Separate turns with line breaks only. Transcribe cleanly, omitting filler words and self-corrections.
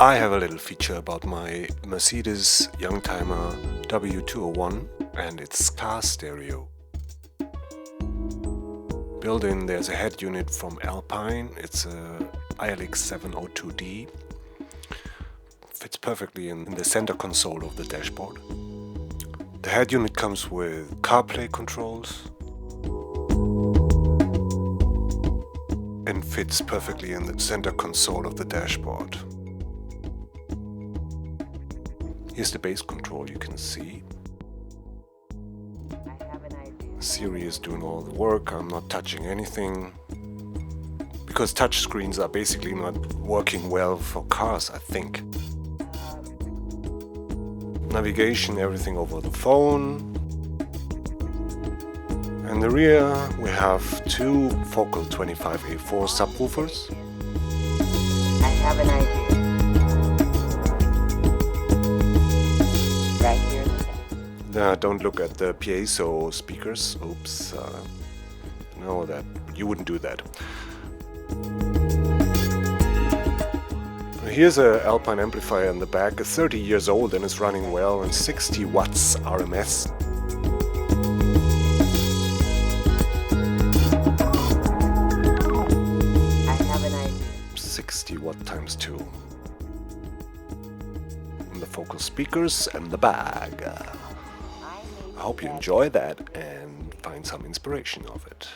I have a little feature about my Mercedes youngtimer W201 and its car stereo. Built in, there's a head unit from Alpine. It's a ilx702d. Fits perfectly in the center console of the dashboard. The head unit comes with CarPlay controls and fits perfectly in the center console of the dashboard. Here's the base control, you can see. Siri is doing all the work, I'm not touching anything. Because touchscreens are basically not working well for cars, I think. Navigation, everything over the phone. In the rear we have two Focal 25A4 subwoofers.
I have an idea. Right here in the back.
Don't look at the piezo speakers. Oops. No, that you wouldn't do that. Here's an Alpine amplifier in the back. It's 30 years old and is running well and 60 watts RMS.
I have an idea.
60 watt times 2. And the Focal speakers and the bag. I hope you enjoy that and find some inspiration of it.